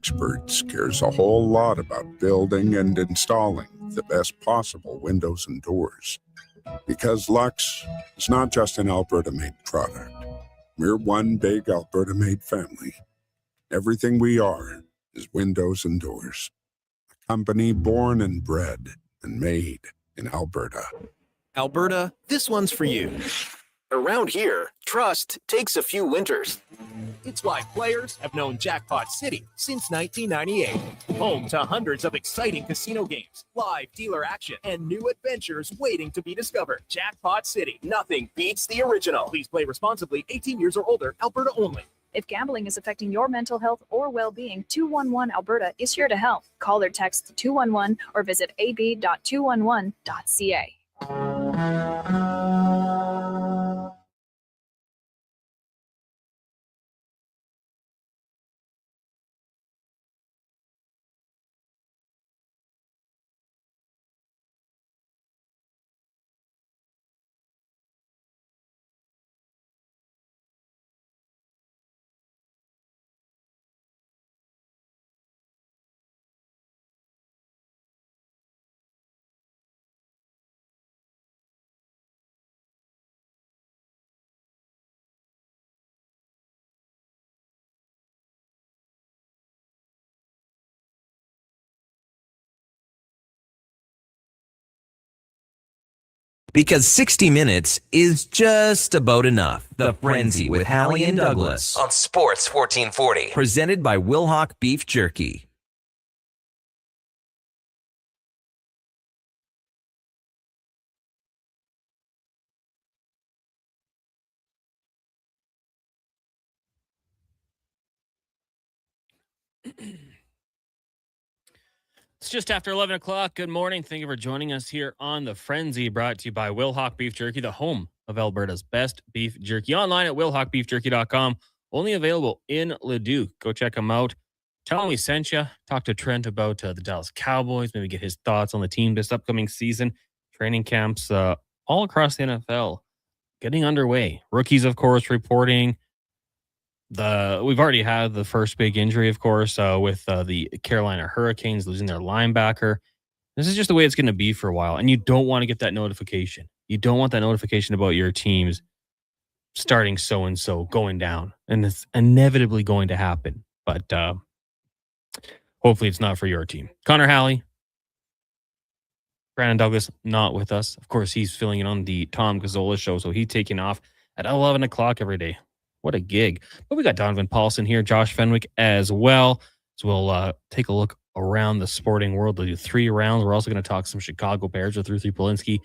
experts cares a whole lot about building and installing the best possible windows and doors. Because Lux is not just an Alberta-made product. We're one big Alberta-made family. Everything we are is windows and doors. A company born and bred and made in Alberta. Alberta, this one's for you. Around here, trust takes a few winters. It's why players have known Jackpot City since 1998. Home to hundreds of exciting casino games, live dealer action, and new adventures waiting to be discovered. Jackpot City, nothing beats the original. Please play responsibly, 18 years or older, Alberta only. If gambling is affecting your mental health or well-being, 211 Alberta is here to help. Call or text 211 or visit ab.211.ca. Because 60 minutes is just about enough. The Frenzy with Halley and Douglas on Sports 1440. Presented by Wilhauk Beef Jerky. It's just after 11 o'clock. Good morning. Thank you for joining us here on The Frenzy, brought to you by Wilhauk Beef Jerky, the home of Alberta's best beef jerky. Online at wilhaukbeefjerky.com. Only available in Leduc. Go check them out. Tell him we sent you. Talk to Trent about the Dallas Cowboys. Maybe get his thoughts on the team this upcoming season. Training camps all across the NFL getting underway. Rookies, of course, reporting. We've already had the first big injury, of course, with the Carolina Hurricanes losing their linebacker. This is just the way it's going to be for a while, and you don't want to get that notification. You don't want that notification about your teams starting so-and-so going down, and it's inevitably going to happen. But hopefully it's not for your team. Connor Halley, Brandon Douglas, not with us. Of course, he's filling in on the Tom Gazzola show, so he's taking off at 11 o'clock every day. What a gig. But we got Donovan Paulson here, Josh Fenwick as well. So we'll take a look around the sporting world. We'll do 3 rounds. We're also going to talk some Chicago Bears with Ruthie Polinsky.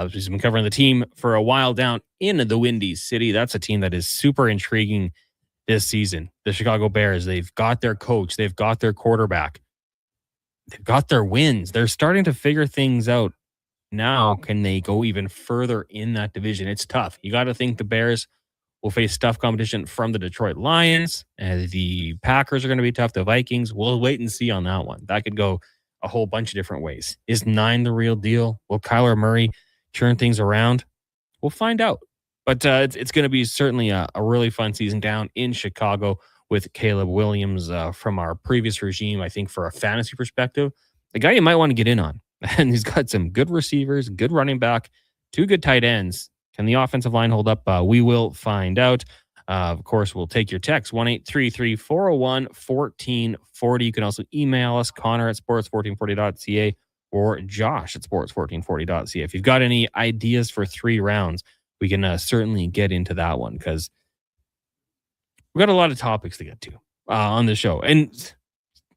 He's been covering the team for a while down in the Windy City. That's a team that is super intriguing this season. The Chicago Bears, they've got their coach. They've got their quarterback. They've got their wins. They're starting to figure things out. Now, can they go even further in that division? It's tough. You got to think the Bears will face tough competition from the Detroit Lions. The Packers are going to be tough. The Vikings, we'll wait and see on that one. That could go a whole bunch of different ways. Is 9 the real deal? Will Kyler Murray turn things around? We'll find out. But it's going to be certainly a really fun season down in Chicago with Caleb Williams from our previous regime, I think, for a fantasy perspective. The guy you might want to get in on. And he's got some good receivers, good running back, 2 good tight ends. Can the offensive line hold up? We will find out. Of course, we'll take your text, 1-833-401-1440. You can also email us, Connor at sports1440.ca or Josh at sports1440.ca. If you've got any ideas for 3 rounds, we can certainly get into that one because we've got a lot of topics to get to on the show. And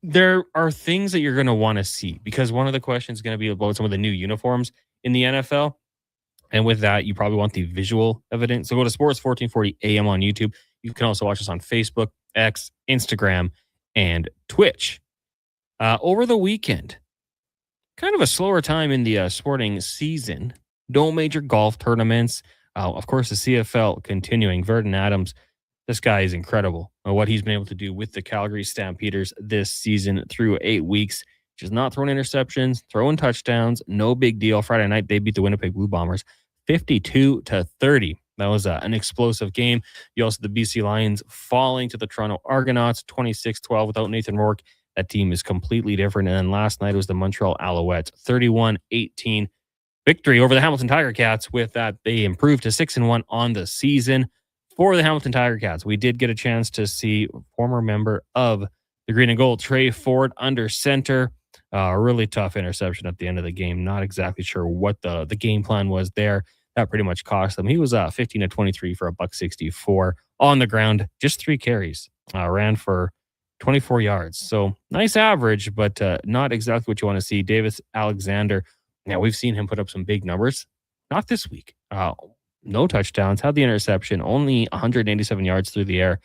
there are things that you're going to want to see because one of the questions is going to be about some of the new uniforms in the NFL. And with that, you probably want the visual evidence. So go to Sports 1440 AM on YouTube. You can also watch us on Facebook, X, Instagram, and Twitch. Over the weekend, kind of a slower time in the sporting season. No major golf tournaments. Of course, the CFL continuing. Verdon Adams, this guy is incredible. What he's been able to do with the Calgary Stampeders this season through 8 weeks. Just not throwing interceptions, throwing touchdowns. No big deal. Friday night, they beat the Winnipeg Blue Bombers 52-30. That was an explosive game. You also the BC Lions falling to the Toronto Argonauts 26-12 without Nathan Rourke That team is completely different. And then last night was the Montreal Alouettes, 31-18 victory over the Hamilton Tiger Cats. With that, they improved to 6-1 on the season. For the Hamilton Tiger Cats, we did get a chance to see former member of the Green and Gold, Trey Ford, under center. A really tough interception at the end of the game. Not exactly sure what the game plan was there. That pretty much cost them. He was 15-23 for $164 on the ground. Just 3 carries. Ran for 24 yards. So nice average, but not exactly what you want to see. Davis Alexander, now we've seen him put up some big numbers. Not this week. No touchdowns. Had the interception. Only 187 yards through the air.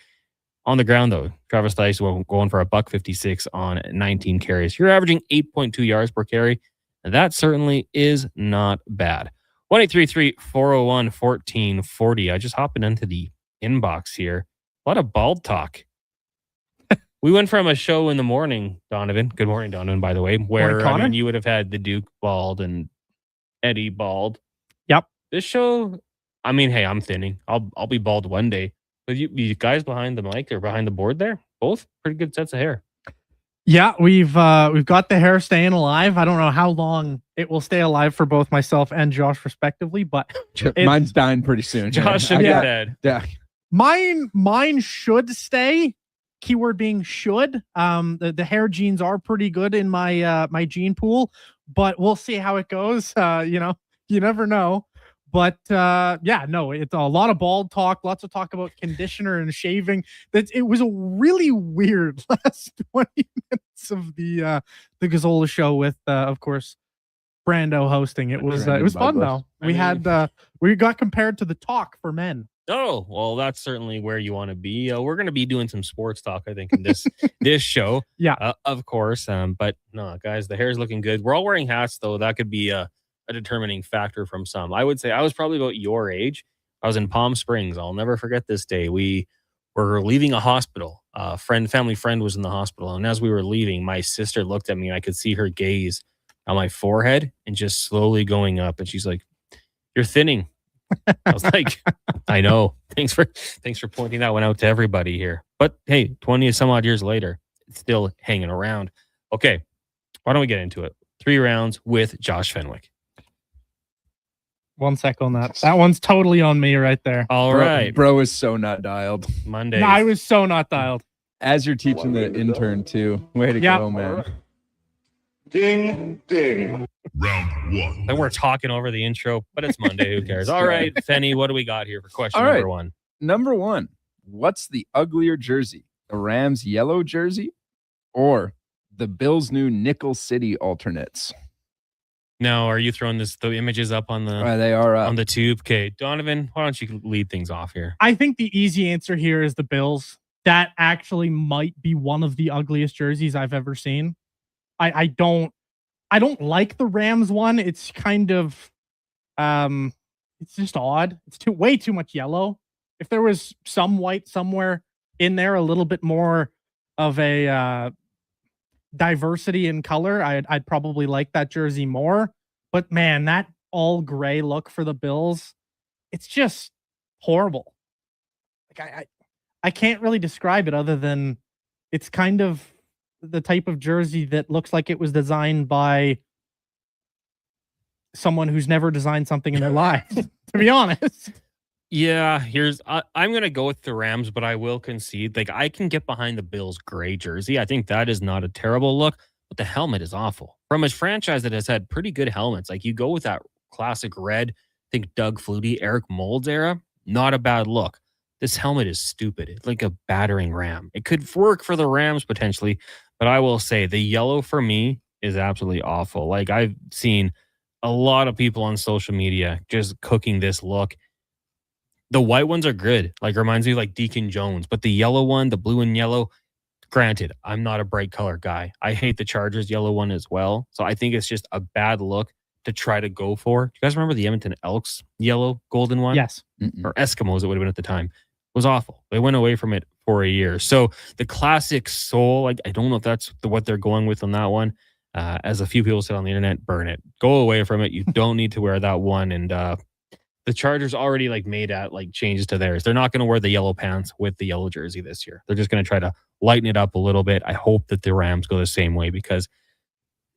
On the ground, though, Travis Dice going for $156 on 19 carries. You're averaging 8.2 yards per carry. And that certainly is not bad. 1-833-401-1440. I just hopping into the inbox here. A lot of bald talk. We went from a show in the morning, Donovan. Good morning, Donovan, by the way, where you would have had the Duke bald and Eddie bald. Yep. This show, hey, I'm thinning. I'll be bald one day. But you guys behind the mic or behind the board there, both pretty good sets of hair. Yeah, we've got the hair staying alive. I don't know how long it will stay alive for both myself and Josh, respectively, but mine's dying pretty soon. Josh should be dead. Yeah, mine should stay. Keyword being should. The hair genes are pretty good in my my gene pool, but we'll see how it goes. You never know. But it's a lot of bald talk, lots of talk about conditioner and shaving. It was a really weird last 20 minutes of the Gazzola show with, of course, Brando hosting. It was fun though. We got compared to the talk for men. Oh, well, that's certainly where you want to be. We're going to be doing some sports talk, I think, in this show. Yeah, of course. But no, guys, the hair's looking good. We're all wearing hats, though. That could be a determining factor from some. I would say I was probably about your age. I was in Palm Springs. I'll never forget this day. We were leaving a hospital. A family friend was in the hospital. And as we were leaving, my sister looked at me and I could see her gaze on my forehead and just slowly going up. And she's like, "You're thinning." I was like, "I know. Thanks for pointing that one out to everybody here." But hey, 20 some odd years later, it's still hanging around. Okay, why don't we get into it? 3 rounds with Josh Fenwick. 1 sec on that. That one's totally on me right there. All right. Bro is so not dialed. Monday. No, I was so not dialed. As you're teaching the intern too. Way to go, man. Ding, ding. Round 1. And we're talking over the intro, but it's Monday. Who cares? All right, Fenny, what do we got here for question number 1? Number 1. What's the uglier jersey? The Rams' yellow jersey or the Bills' new Nickel City alternates? Now, are you throwing the images up on the They are up on the tube? Okay, Donovan, why don't you lead things off here? I think the easy answer here is the Bills. That actually might be one of the ugliest jerseys I've ever seen. I don't like the Rams one. It's kind of it's just odd. It's way too much yellow. If there was some white somewhere in there, a little bit more of a diversity in color, I'd probably like that jersey more. But man, that all gray look for the Bills, it's just horrible. Like I can't really describe it other than it's kind of the type of jersey that looks like it was designed by someone who's never designed something in their life, to be honest. Yeah, I'm going to go with the Rams, but I will concede. Like, I can get behind the Bills gray jersey. I think that is not a terrible look, but the helmet is awful. From a franchise that has had pretty good helmets, like you go with that classic red, think Doug Flutie, Eric Moulds era, not a bad look. This helmet is stupid. It's like a battering ram. It could work for the Rams potentially, but I will say the yellow for me is absolutely awful. Like, I've seen a lot of people on social media just cooking this look. The white ones are good. Like, reminds me of like Deacon Jones, but the yellow one, the blue and yellow, granted, I'm not a bright color guy. I hate the Chargers yellow one as well. So I think it's just a bad look to try to go for. Do you guys remember the Edmonton Elks yellow golden one? Yes. Or Eskimos, it would have been at the time. It was awful. They went away from it for a year. So the classic soul, like, I don't know if that's what they're going with on that one. As a few people said on the internet, burn it. Go away from it. You don't need to wear that one. And the Chargers already like made changes to theirs. They're not going to wear the yellow pants with the yellow jersey this year. They're just going to try to lighten it up a little bit. I hope that the Rams go the same way because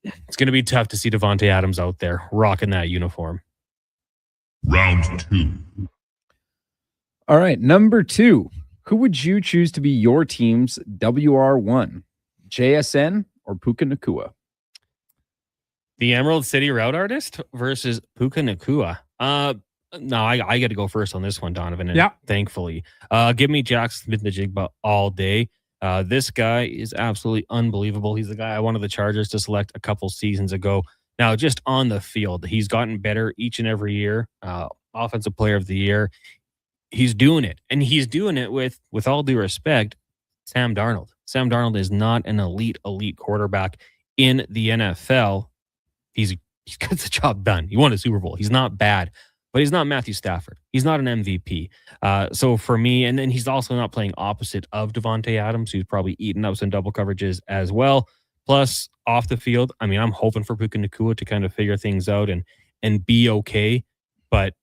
it's going to be tough to see Devontae Adams out there rocking that uniform. Round 2. All right, number 2. Who would you choose to be your team's WR1? JSN or Puka Nacua? The Emerald City Route Artist versus Puka Nacua. No, I got to go first on this one, Donovan. And thankfully, give me Jackson Smith-Njigba all day. This guy is absolutely unbelievable. He's the guy I wanted the Chargers to select a couple seasons ago. Now, just on the field, he's gotten better each and every year. Offensive Player of the Year. He's doing it, and he's doing it with all due respect, Sam Darnold. Sam Darnold is not an elite quarterback in the NFL. He's got the job done. He won a Super Bowl. He's not bad, but he's not Matthew Stafford. He's not an MVP. So for me, and then he's also not playing opposite of Devontae Adams, who's probably eaten up some double coverages as well. Plus, off the field, I mean, I'm hoping for Puka Nacua to kind of figure things out and be okay, but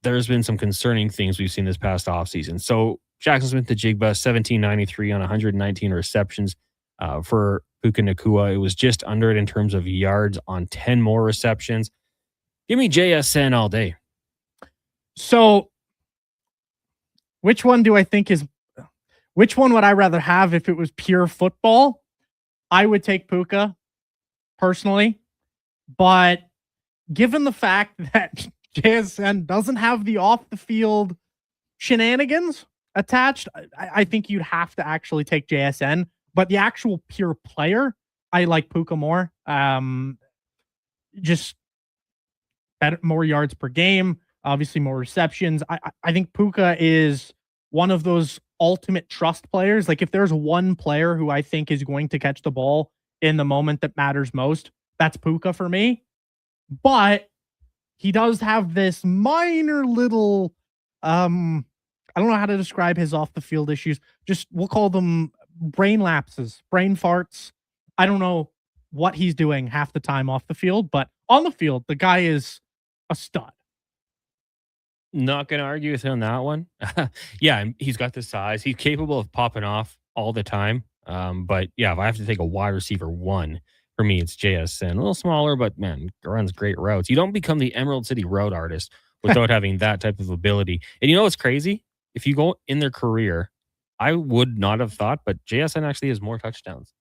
there's been some concerning things we've seen this past offseason. So Jackson Smith-Njigba, 1793 on 119 receptions for Puka Nacua. It was just under it in terms of yards on 10 more receptions. Give me JSN all day. So which one would I rather have if it was pure football? I would take Puka personally, but given the fact that JSN doesn't have the off the field shenanigans attached, I think you'd have to actually take JSN, but the actual pure player, I like Puka more. Just better, more yards per game, obviously more receptions. I think Puka is one of those ultimate trust players. Like if there's one player who I think is going to catch the ball in the moment that matters most, that's Puka for me. But he does have this minor little, I don't know how to describe his off the field issues. Just we'll call them brain lapses, brain farts. I don't know what he's doing half the time off the field, but on the field, the guy is a stud. Not going to argue with him on that one. Yeah, he's got the size. He's capable of popping off all the time. But yeah, if I have to take a wide receiver one, for me, it's JSN. A little smaller, but man, runs great routes. You don't become the Emerald City Route Artist without having that type of ability. And you know what's crazy? If you go in their career, I would not have thought, but JSN actually has more touchdowns.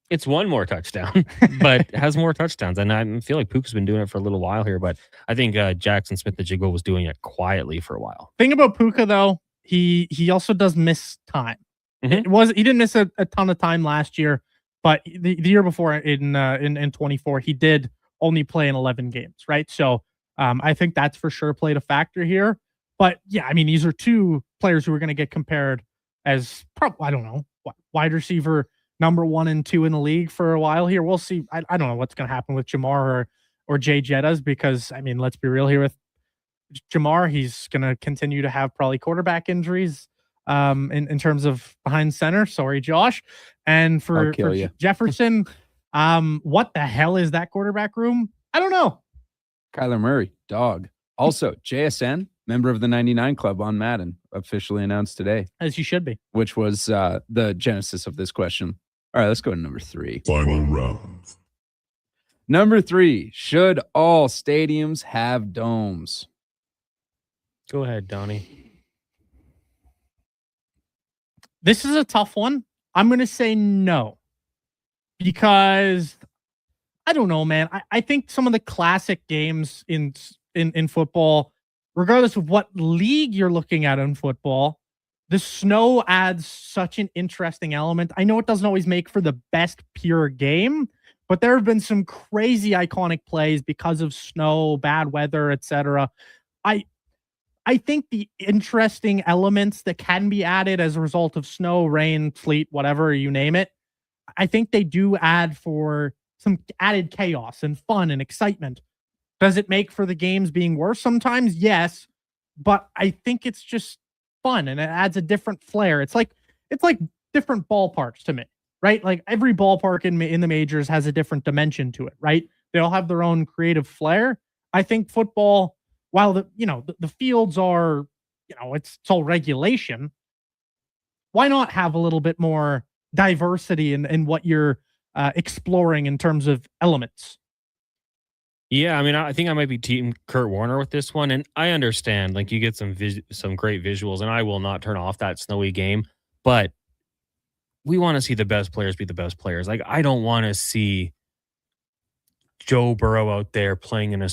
It's one more touchdown, but has more touchdowns. And I feel like Puka's been doing it for a little while here, but I think Jackson Smith-Njigba was doing it quietly for a while. Thing about Puka, though, he also does miss time. Mm-hmm. He didn't miss a ton of time last year, but the year before in 24, he did only play in 11 games, right? So I think that's for sure played a factor here. But yeah, I mean, these are two players who are going to get compared as I don't know, wide receiver number 1 and 2 in the league for a while here. We'll see. I don't know what's going to happen with Jamar or Jay Jettas, because I mean, let's be real here with Jamar. He's going to continue to have probably quarterback injuries in terms of behind center. Sorry, Josh. And for Jefferson, what the hell is that quarterback room? I don't know. Kyler Murray, dog. Also, JSN, member of the 99 Club on Madden, officially announced today. As you should be. Which was the genesis of this question. All right, let's go to number 3. Final round. Number 3, should all stadiums have domes? Go ahead, Donnie. This is a tough one. I'm going to say no. Because, I don't know, man. I think some of the classic games in football, regardless of what league you're looking at in football, the snow adds such an interesting element. I know it doesn't always make for the best pure game, but there have been some crazy iconic plays because of snow, bad weather, etc. I think the interesting elements that can be added as a result of snow, rain, sleet, whatever, you name it, I think they do add for some added chaos and fun and excitement. Does it make for the games being worse sometimes? Yes, but I think it's just fun and it adds a different flair. It's like different ballparks to me, right? Like every ballpark in the majors has a different dimension to it, right? They all have their own creative flair. I think football, while the fields are, it's all regulation. why not have a little bit more diversity in what you're exploring in terms of elements? Yeah, I mean, I think I might be team Kurt Warner with this one, and I understand. Like, you get some great visuals, and I will not turn off that snowy game. But we want to see the best players be the best players. Like, I don't want to see Joe Burrow out there playing in a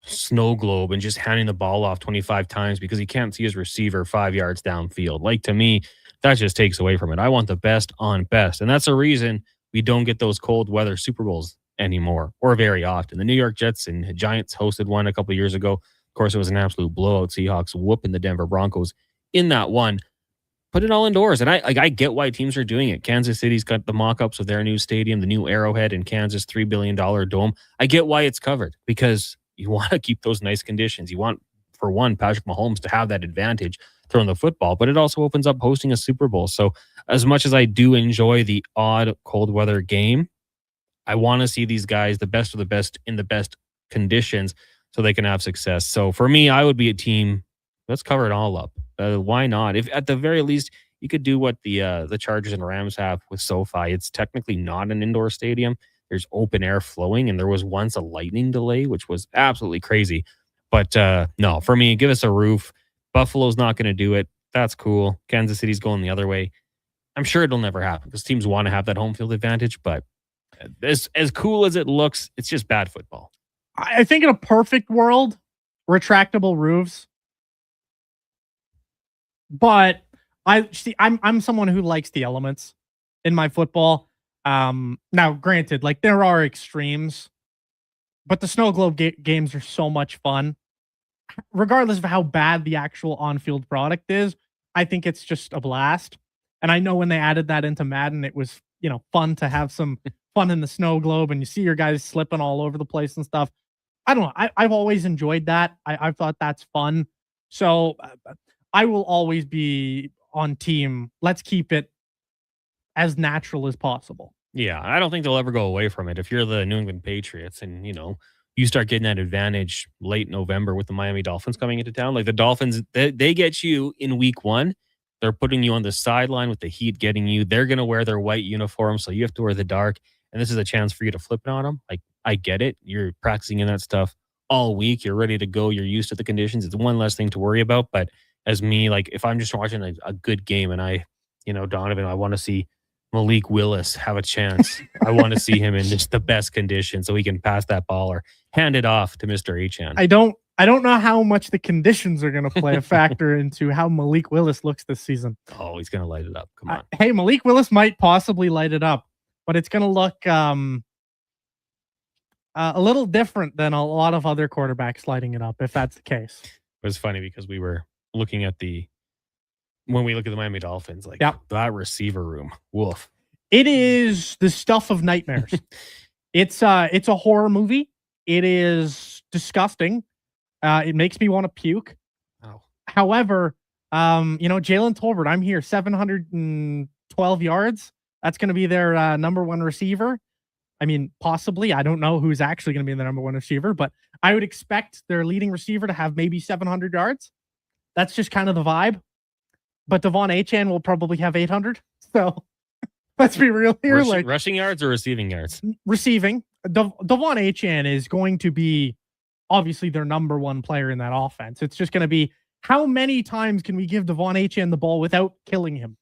snow globe and just handing the ball off 25 times because he can't see his receiver 5 yards downfield. Like, to me, that just takes away from it. I want the best on best, and that's the reason we don't get those cold weather Super Bowls anymore, or very often. The New York Jets and Giants hosted one a couple of years ago. Of course, it was an absolute blowout. Seahawks whooping the Denver Broncos in that one. Put it all indoors. And I get why teams are doing it. Kansas City's got the mock-ups of their new stadium, the new Arrowhead in Kansas, $3 billion dome. I get why it's covered, because you want to keep those nice conditions. You want, for one, Patrick Mahomes to have that advantage throwing the football, but it also opens up hosting a Super Bowl. So as much as I do enjoy the odd cold weather game, I want to see these guys, the best of the best, in the best conditions so they can have success. So for me, I would be a team, let's cover it all up. Why not? If at the very least you could do what the Chargers and Rams have with SoFi. It's technically not an indoor stadium. There's open air flowing, and there was once a lightning delay, which was absolutely crazy. But no, for me, give us a roof. Buffalo's not going to do it. That's cool. Kansas City's going the other way. I'm sure it'll never happen because teams want to have that home field advantage, but as cool as it looks, it's just bad football. I think in a perfect world, retractable roofs. But I'm someone who likes the elements in my football. Now, granted, like, there are extremes, but the snow globe games are so much fun. Regardless of how bad the actual on-field product is, I think it's just a blast. And I know when they added that into Madden, it was, fun to have some fun in the snow globe, and you see your guys slipping all over the place and stuff. I don't know. I've always enjoyed that. I've thought that's fun. So I will always be on team. Let's keep it as natural as possible. Yeah, I don't think they'll ever go away from it. If you're the New England Patriots and, you start getting that advantage late November with the Miami Dolphins coming into town, like the Dolphins, they get you in week 1. They're putting you on the sideline with the heat getting you. They're going to wear their white uniform, so you have to wear the dark. And this is a chance for you to flip it on them. Like, I get it. You're practicing in that stuff all week. You're ready to go. You're used to the conditions. It's one less thing to worry about. But as me, like, if I'm just watching a good game and Donovan, I want to see Malik Willis have a chance. I want to see him in just the best condition so he can pass that ball or hand it off to Mr. Achan. I don't know how much the conditions are going to play a factor into how Malik Willis looks this season. Oh, he's going to light it up. Come on. Hey, Malik Willis might possibly light it up, but it's going to look a little different than a lot of other quarterbacks lighting it up, if that's the case. It was funny because we were looking at when we look at the Miami Dolphins, like, that receiver room, woof. It is the stuff of nightmares. It's a horror movie. It is disgusting. It makes me want to puke. Oh. However, Jalen Tolbert, I'm here, 712 yards. That's going to be their number one receiver. I mean, possibly. I don't know who's actually going to be the number one receiver, but I would expect their leading receiver to have maybe 700 yards. That's just kind of the vibe. But Devon Achane will probably have 800. So let's be real here. Rushing yards or receiving yards? Receiving. Devon Achane is going to be obviously their number one player in that offense. It's just going to be, how many times can we give Devon Achane the ball without killing him?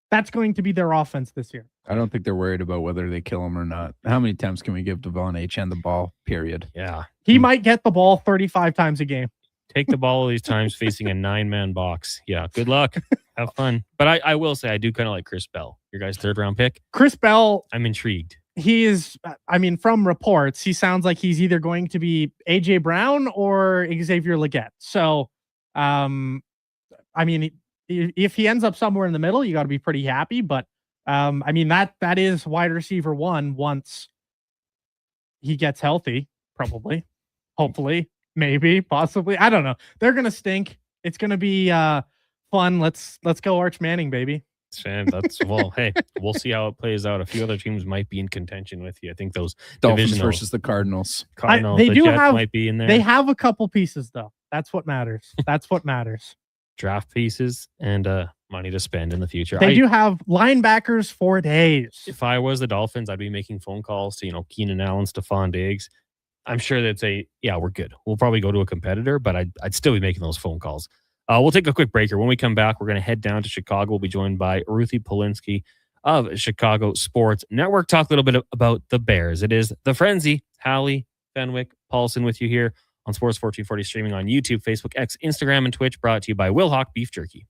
That's going to be their offense this year. I don't think they're worried about whether they kill him or not. How many times can we give Devon Achane the ball, period? Yeah. He might get the ball 35 times a game. Take the ball all these times facing a 9-man box. Yeah, good luck. Have fun. But I will say, I do kind of like Chris Bell, your guys' 3rd-round pick. Chris Bell. I'm intrigued. He is, from reports, he sounds like he's either going to be A.J. Brown or Xavier Legette. So, if he ends up somewhere in the middle, you got to be pretty happy. But, that is wide receiver 1 once he gets healthy, probably, hopefully, maybe, possibly. I don't know. They're going to stink. It's going to be fun. Let's go Arch Manning, baby. Hey, we'll see how it plays out. A few other teams might be in contention with you. I think those Dolphins versus the Cardinals. The Jets might be in there. They have a couple pieces, though. That's what matters. Draft pieces and money to spend in the future. They do have linebackers for days. If I was the Dolphins, I'd be making phone calls to, Keenan Allen, Stephon Diggs. I'm sure they'd say, yeah, we're good. We'll probably go to a competitor, but I'd still be making those phone calls. We'll take a quick break here. When we come back, we're going to head down to Chicago. We'll be joined by Ruthie Polinsky of Chicago Sports Network. Talk a little bit about the Bears. It is The Frenzy. Halley, Fenwick, Paulson with you here on Sports 1440, streaming on YouTube, Facebook, X, Instagram, and Twitch. Brought to you by Wilhock Beef Jerky.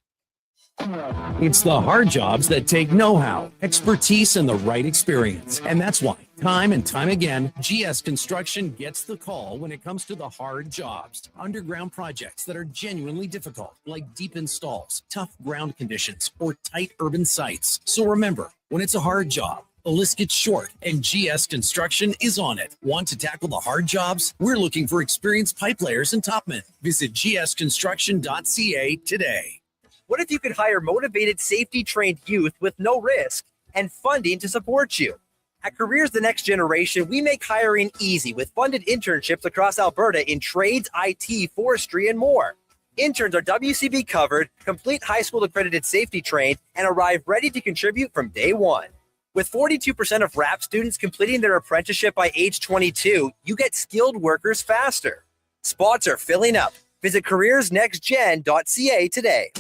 It's the hard jobs that take know-how, expertise, and the right experience. And that's why, time and time again, GS Construction gets the call when it comes to the hard jobs. Underground projects that are genuinely difficult, like deep installs, tough ground conditions, or tight urban sites. So remember, when it's a hard job, the list gets short, and GS Construction is on it. Want to tackle the hard jobs? We're looking for experienced pipe layers and topmen. Visit gsconstruction.ca today. What if you could hire motivated, safety-trained youth with no risk and funding to support you? At Careers the Next Generation, we make hiring easy with funded internships across Alberta in trades, IT, forestry, and more. Interns are WCB covered, complete high school accredited safety trained, and arrive ready to contribute from day one. With 42% of RAP students completing their apprenticeship by age 22, you get skilled workers faster. Spots are filling up. Visit careersnextgen.ca today.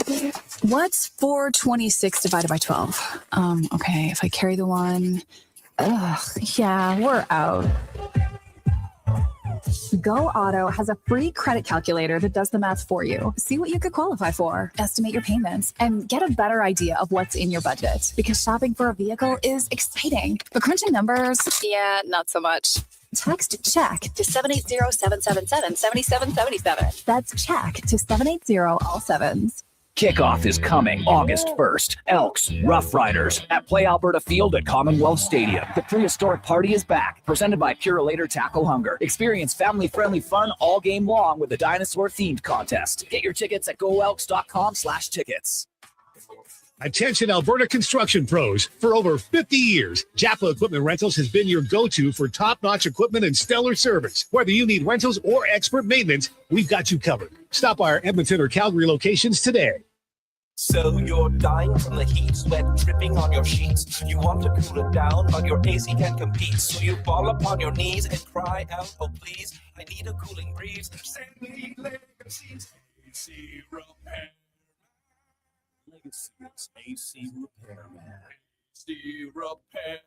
What's 426 divided by 12? Okay, if I carry the one, yeah, we're out. Go Auto has a free credit calculator that does the math for you. See what you could qualify for, estimate your payments, and get a better idea of what's in your budget. Because shopping for a vehicle is exciting, but crunching numbers, yeah, not so much. Text check to 780-777-7777. That's check to 780 all sevens. Kickoff is coming August 1st. Elks, Rough Riders at Play Alberta Field at Commonwealth Stadium. The prehistoric party is back, presented by Purolator Tackle Hunger. Experience family-friendly fun all game long with the dinosaur-themed contest. Get your tickets at goelks.com/tickets. Attention Alberta construction pros. For over 50 years, Jaffa Equipment Rentals has been your go-to for top-notch equipment and stellar service. Whether you need rentals or expert maintenance, we've got you covered. Stop by our Edmonton or Calgary locations today. So you're dying from the heat, sweat dripping on your sheets. You want to cool it down, but your AC can't compete. So you fall upon your knees and cry out, oh please, I need a cooling breeze. Send me Legacy's AC repair. Legacy's AC repairman. AC repairman.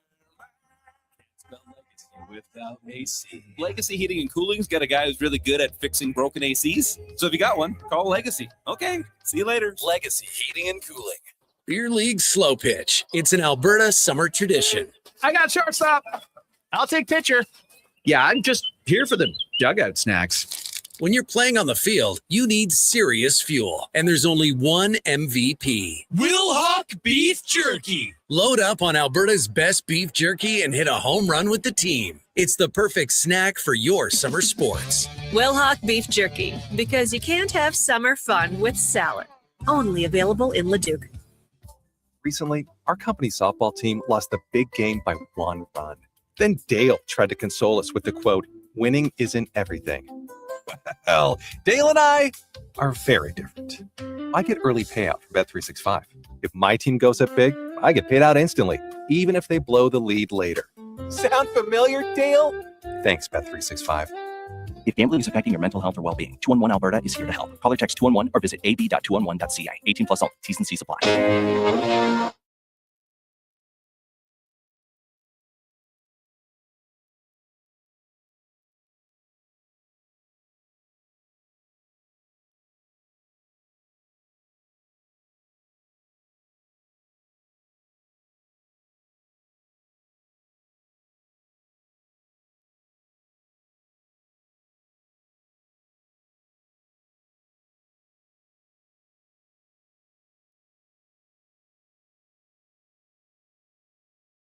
Spell Legacy without AC. Legacy Heating and Cooling's got a guy who's really good at fixing broken ACs. So if you got one, call Legacy. Okay, see you later. Legacy Heating and Cooling. Beer League Slow Pitch. It's an Alberta summer tradition. I got shortstop. I'll take pitcher. Yeah, I'm just here for the dugout snacks. When you're playing on the field, you need serious fuel. And there's only one MVP. Wilhock Beef Jerky. Load up on Alberta's best beef jerky and hit a home run with the team. It's the perfect snack for your summer sports. Wilhock Beef Jerky, because you can't have summer fun with salad. Only available in Leduc. Recently, our company softball team lost the big game by 1 run. Then Dale tried to console us with the quote, "Winning isn't everything." Well, Dale and I are very different. I get early payout from Bet365. If my team goes up big, I get paid out instantly, even if they blow the lead later. Sound familiar, Dale? Thanks, Bet365. If gambling is affecting your mental health or well-being, 211 Alberta is here to help. Call or text 211 or visit ab.211.ca. 18 plus all. T's and C's apply.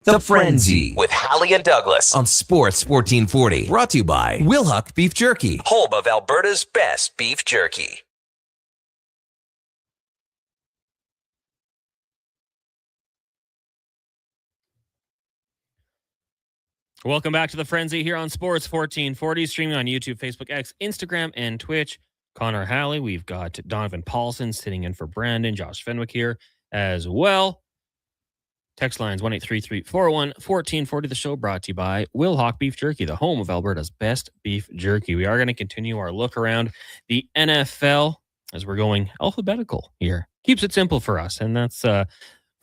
The Frenzy with Halley and Douglas on Sports 1440. Brought to you by Wilhock Beef Jerky, home of Alberta's best beef jerky. Welcome back to The Frenzy here on Sports 1440, streaming on YouTube, Facebook, X, Instagram, and Twitch. Connor Halley, we've got Donovan Paulson sitting in for Brandon, Josh Fenwick here, as well. Text lines 1-833-401-1440. The show brought to you by Will Hawk Beef Jerky, the home of Alberta's best beef jerky. We are going to continue our look around the NFL as we're going alphabetical here. Keeps it simple for us, and that's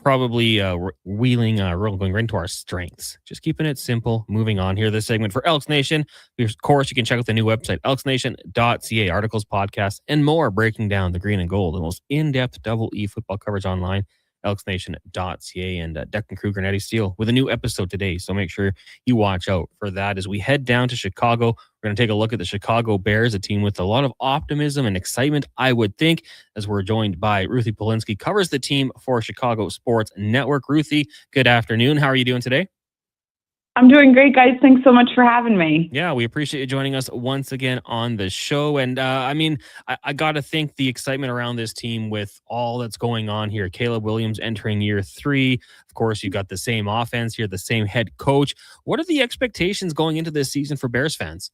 probably going right into our strengths. Just keeping it simple. Moving on here, this segment for Elks Nation. Of course, you can check out the new website, elksnation.ca. Articles, podcasts, and more breaking down the green and gold, the most in-depth double E football coverage online. elksnation.ca. And Declan Kruger and Eddie Steele with a new episode today. So make sure you watch out for that. As we head down to Chicago, we're going to take a look at the Chicago Bears, a team with a lot of optimism and excitement, I would think, as we're joined by Ruthie Polinsky, covers the team for Chicago Sports Network. Ruthie, good afternoon. How are you doing today? I'm doing great, guys. Thanks so much for having me. Yeah, we appreciate you joining us once again on the show. And I got to think the excitement around this team with all that's going on here. Caleb Williams entering year 3. Of course, you've got the same offense here, the same head coach. What are the expectations going into this season for Bears fans?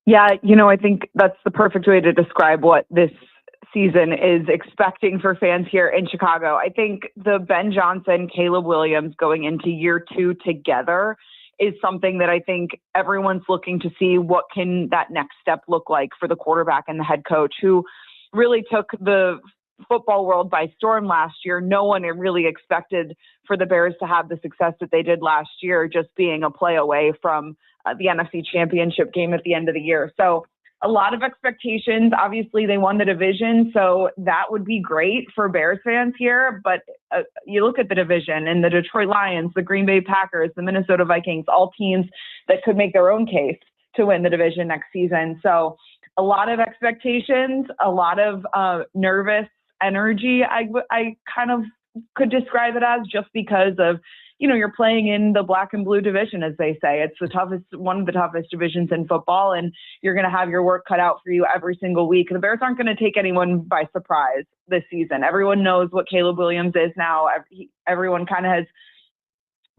Yeah, I think that's the perfect way to describe what this season is expecting for fans here in Chicago. I think the Ben Johnson, Caleb Williams going into year 2 together is something that I think everyone's looking to see. What can that next step look like for the quarterback and the head coach, who really took the football world by storm last year? No one really expected for the Bears to have the success that they did last year, just being a play away from the NFC Championship game at the end of the year. So a lot of expectations. Obviously, they won the division, so that would be great for Bears fans here. But you look at the division and the Detroit Lions, the Green Bay Packers, the Minnesota Vikings, all teams that could make their own case to win the division next season. So a lot of expectations, a lot of nervous energy, I kind of could describe it as, just because of, you're playing in the black and blue division, as they say. It's one of the toughest divisions in football, and you're going to have your work cut out for you every single week. The Bears aren't going to take anyone by surprise this season. Everyone knows what Caleb Williams is now. Everyone kind of has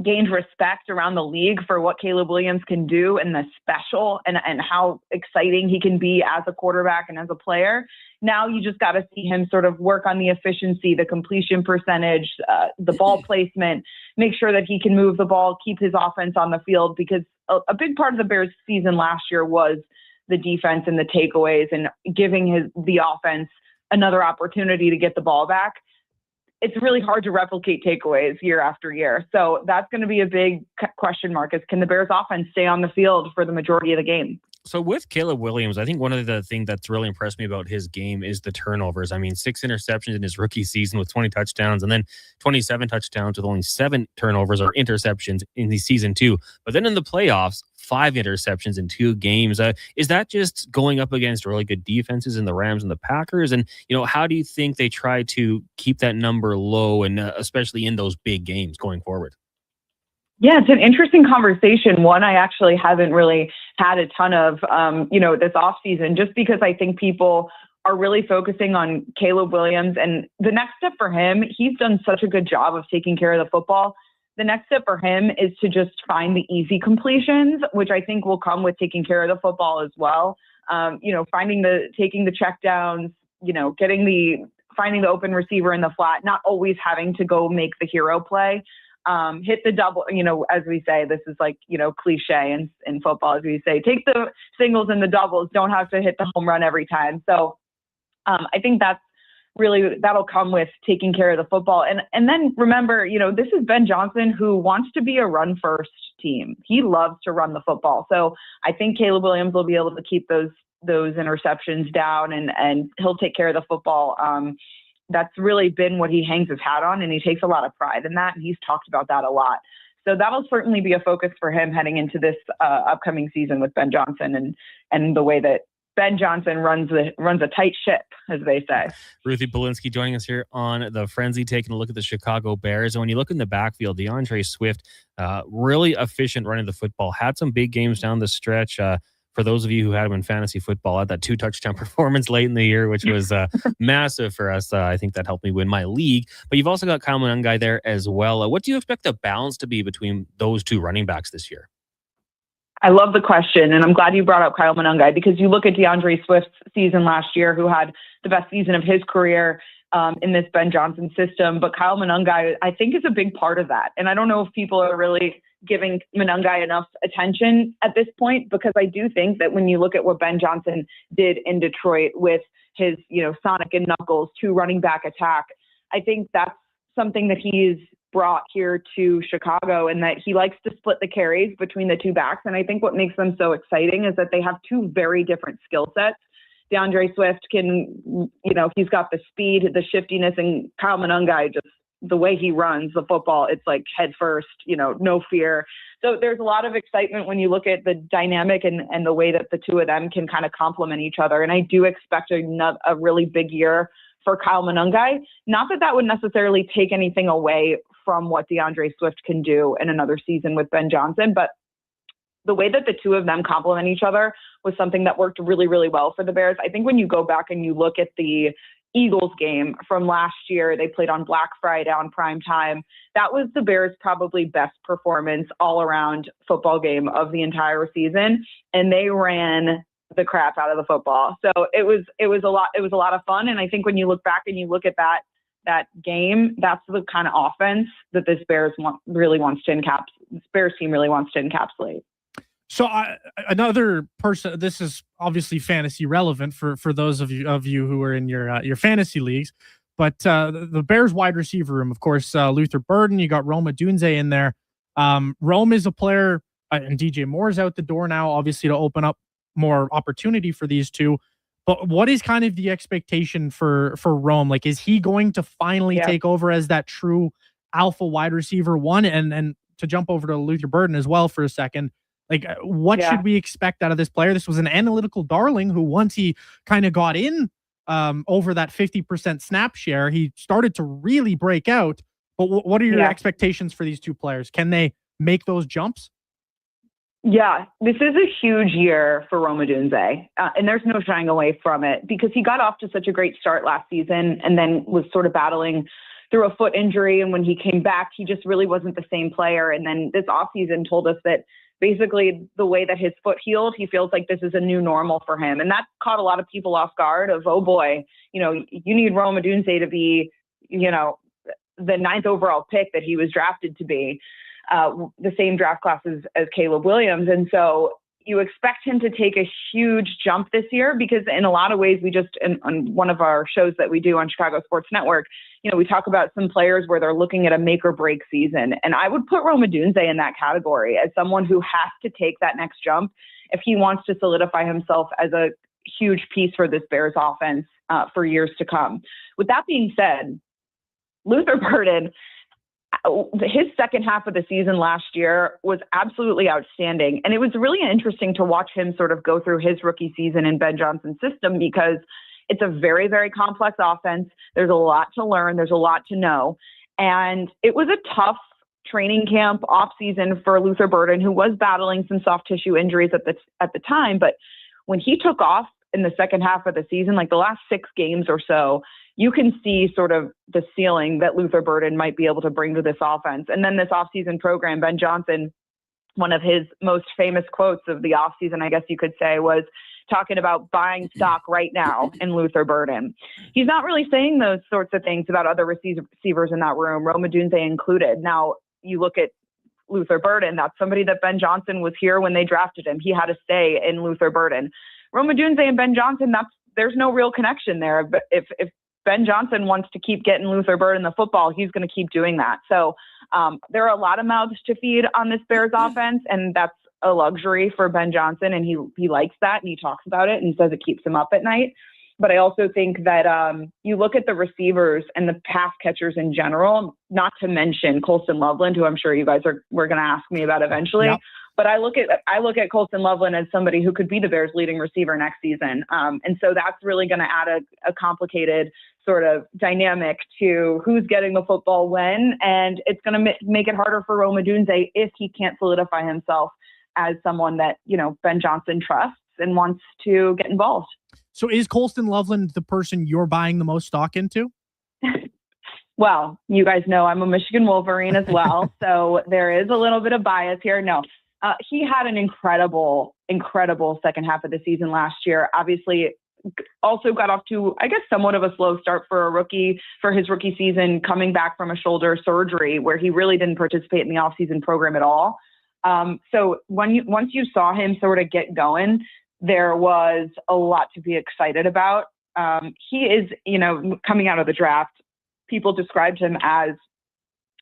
gained respect around the league for what Caleb Williams can do and the special and how exciting he can be as a quarterback and as a player. Now you just got to see him sort of work on the efficiency, the completion percentage, the ball placement, make sure that he can move the ball, keep his offense on the field, because a big part of the Bears season last year was the defense and the takeaways and giving the offense another opportunity to get the ball back. It's really hard to replicate takeaways year after year. So that's going to be a big question mark, is can the Bears offense stay on the field for the majority of the game? So with Caleb Williams, I think one of the things that's really impressed me about his game is the turnovers. I mean, 6 interceptions in his rookie season with 20 touchdowns, and then 27 touchdowns with only 7 turnovers or interceptions in the season 2. But then in the playoffs, 5 interceptions in 2 games. Is that just going up against really good defenses in the Rams and the Packers? And, how do you think they try to keep that number low, and especially in those big games going forward? Yeah, it's an interesting conversation. One I actually haven't really had a ton of, this offseason, just because I think people are really focusing on Caleb Williams. And the next step for him, he's done such a good job of taking care of the football. The next step for him is to just find the easy completions, which I think will come with taking care of the football as well. Taking the check downs, finding the open receiver in the flat, not always having to go make the hero play. Hit the double, as we say, this is like, cliche in football, as we say, take the singles and the doubles, don't have to hit the home run every time. So I think that'll come with taking care of the football. And then remember, this is Ben Johnson, who wants to be a run first team. He loves to run the football. So I think Caleb Williams will be able to keep those interceptions down, and he'll take care of the football. That's really been what he hangs his hat on, and he takes a lot of pride in that, and he's talked about that a lot. So that'll certainly be a focus for him heading into this upcoming season with Ben Johnson and the way that Ben Johnson runs a tight ship, as they say. Ruthie Polinsky joining us here on The Frenzy, taking a look at the Chicago Bears. And when you look in the backfield, DeAndre Swift, really efficient running the football, had some big games down the stretch. For those of you who had him in fantasy football, had that 2 touchdown performance late in the year, which was massive for us. I think that helped me win my league. But you've also got Kyle Monangai there as well. What do you expect the balance to be between those 2 running backs this year? I love the question, and I'm glad you brought up Kyle Monangai, because you look at DeAndre Swift's season last year, who had the best season of his career. in this Ben Johnson system. But Kyle Monangai, I think, is a big part of that. And I don't know if people are really giving Monangai enough attention at this point, because I do think that when you look at what Ben Johnson did in Detroit with his, Sonic and Knuckles, 2 running back attack, I think that's something that he's brought here to Chicago, and that he likes to split the carries between the 2 backs. And I think what makes them so exciting is that they have 2 very different skill sets. DeAndre Swift can, he's got the speed, the shiftiness, and Kyle Monangai, just the way he runs the football, it's like head first, no fear. So there's a lot of excitement when you look at the dynamic and the way that the 2 of them can kind of complement each other. And I do expect a really big year for Kyle Monangai. Not that would necessarily take anything away from what DeAndre Swift can do in another season with Ben Johnson, but the way that the 2 of them complement each other was something that worked really, really well for the Bears. I think when you go back and you look at the Eagles game from last year, they played on Black Friday on prime time. That was the Bears' probably best performance all around football game of the entire season. And they ran the crap out of the football. So it was a lot of fun. And I think when you look back and you look at that game, that's the kind of offense that this Bears team really wants to encapsulate. So another person, this is obviously fantasy relevant for those of you who are in your fantasy leagues, but the Bears wide receiver room, of course, Luther Burden, you got Rome Odunze in there. Rome is a player, and DJ Moore's out the door now, obviously, to open up more opportunity for these 2. But what is kind of the expectation for Rome? Like, is he going to finally take over as that true alpha wide receiver 1? And to jump over to Luther Burden as well for a second, like, what should we expect out of this player? This was an analytical darling who, once he kind of got in over that 50% snap share, he started to really break out. But what are your expectations for these 2 players? Can they make those jumps? Yeah, this is a huge year for Rome Odunze, and there's no shying away from it, because he got off to such a great start last season and then was sort of battling through a foot injury. And when he came back, he just really wasn't the same player. And then this offseason told us that basically the way that his foot healed, he feels like this is a new normal for him. And that caught a lot of people off guard of, oh boy, you need Rome Odunze to be, the 9th overall pick that he was drafted to be, the same draft class as Caleb Williams. And so you expect him to take a huge jump this year, because in a lot of ways, we just, on one of our shows that we do on Chicago Sports Network, we talk about some players where they're looking at a make or break season. And I would put Rome Odunze in that category as someone who has to take that next jump if he wants to solidify himself as a huge piece for this Bears offense for years to come. With that being said, Luther Burden, his second half of the season last year was absolutely outstanding. And it was really interesting to watch him sort of go through his rookie season in Ben Johnson's system, because it's a very, very complex offense. There's a lot to learn. There's a lot to know. And it was a tough training camp off season for Luther Burden, who was battling some soft tissue injuries at the time. But when he took off in the second half of the season, like the last 6 games or so, you can see sort of the ceiling that Luther Burden might be able to bring to this offense. And then this offseason program, Ben Johnson, one of his most famous quotes of the offseason, I guess you could say, was talking about buying stock right now in Luther Burden. He's not really saying those sorts of things about other receivers in that room, Rome Odunze included. Now, you look at Luther Burden, that's somebody that Ben Johnson was here when they drafted him. He had to stay in Luther Burden. Rome Odunze and Ben Johnson, there's no real connection there. But if Ben Johnson wants to keep getting Luther Burden the football, he's going to keep doing that. So there are a lot of mouths to feed on this Bears offense, and that's a luxury for Ben Johnson, and he likes that, and he talks about it and says it keeps him up at night. But I also think that you look at the receivers and the pass catchers in general, not to mention Colston Loveland, who I'm sure you guys were going to ask me about eventually. Yep. But I look at Colston Loveland as somebody who could be the Bears' leading receiver next season. And so that's really going to add a complicated sort of dynamic to who's getting the football when. And it's going to make it harder for Rome Odunze if he can't solidify himself as someone that, Ben Johnson trusts and wants to get involved. So is Colston Loveland the person you're buying the most stock into? Well, you guys know I'm a Michigan Wolverine as well. So there is a little bit of bias here. No. He had an incredible second half of the season last year. Obviously, also got off to, I guess, somewhat of a slow start for his rookie season, coming back from a shoulder surgery where he really didn't participate in the offseason program at all. So once you saw him sort of get going, there was a lot to be excited about. He is, coming out of the draft, people described him as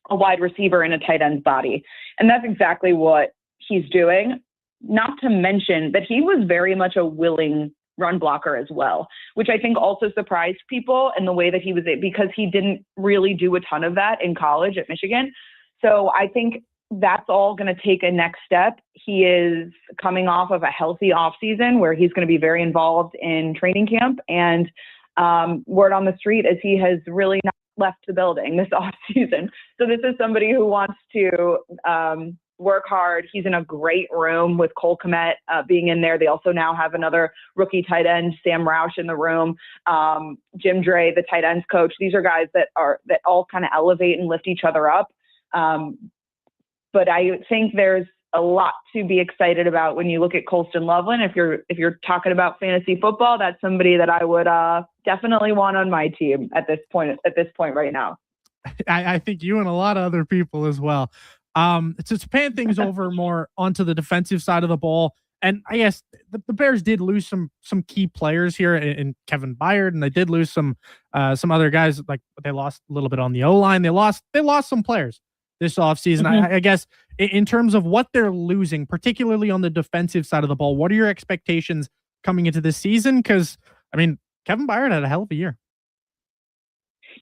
a wide receiver in a tight end's body. And that's exactly what he's doing. Not to mention that he was very much a willing run blocker as well, which I think also surprised people in the way that he was, because he didn't really do a ton of that in college at Michigan. So I think that's all going to take a next step. He is coming off of a healthy offseason where he's going to be very involved in training camp, and word on the street is he has really not left the building this offseason. So this is somebody who wants to work hard. He's in a great room with Cole Kmet being in there. They also now have another rookie tight end, Sam Roush, in the room. Jim Dre, the tight ends coach. These are guys that all kind of elevate and lift each other up. But I think there's a lot to be excited about when you look at Colston Loveland. If you're talking about fantasy football, that's somebody that I would definitely want on my team at this point right now. I think you and a lot of other people as well. To pan things over more onto the defensive side of the ball, and I guess the Bears did lose some key players here in Kevin Byard, and they did lose some other guys. Like they lost a little bit on the O-line. They lost some players this offseason. Mm-hmm. I guess in terms of what they're losing, particularly on the defensive side of the ball, what are your expectations coming into this season? Because, I mean, Kevin Byard had a hell of a year.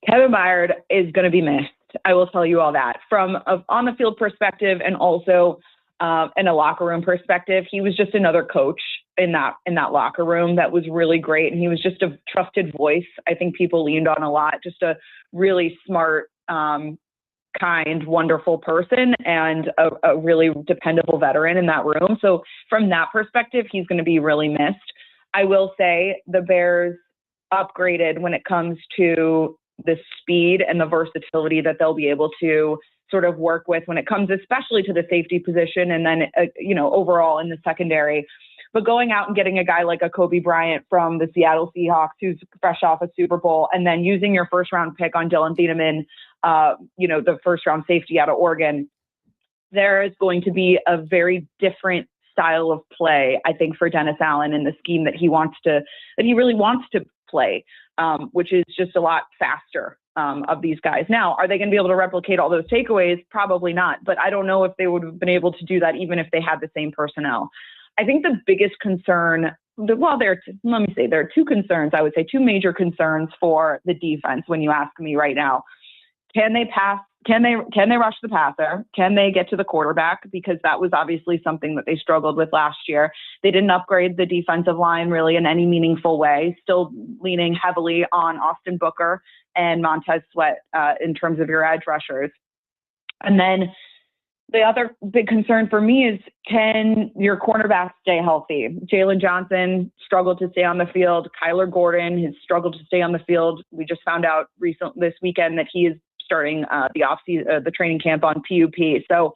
Kevin Byard is going to be missed. I will tell you all that. From a on the field perspective and also in a locker room perspective, he was just another coach in that locker room that was really great. And he was just a trusted voice. I think people leaned on a lot, just a really smart, kind, wonderful person and a really dependable veteran in that room. So from that perspective, he's going to be really missed. I will say the Bears upgraded when it comes to the speed and the versatility that they'll be able to sort of work with when it comes especially to the safety position and then, overall in the secondary. But going out and getting a guy like a Kobe Bryant from the Seattle Seahawks who's fresh off a Super Bowl, and then using your first round pick on Dylan Thieneman, the first round safety out of Oregon, there is going to be a very different style of play, I think, for Dennis Allen in the scheme that he really wants to play, which is just a lot faster of these guys. Now, are they going to be able to replicate all those takeaways? Probably not, but I don't know if they would have been able to do that even if they had the same personnel. I think the biggest concern, there are two concerns, I would say, two major concerns for the defense when you ask me right now. Can they pass? Can they rush the passer? Can they get to the quarterback? Because that was obviously something that they struggled with last year. They didn't upgrade the defensive line really in any meaningful way, still leaning heavily on Austin Booker and Montez Sweat in terms of your edge rushers. And then the other big concern for me is, can your cornerbacks stay healthy? Jalen Johnson struggled to stay on the field. Kyler Gordon has struggled to stay on the field. We just found out this weekend that he is starting the training camp on PUP. So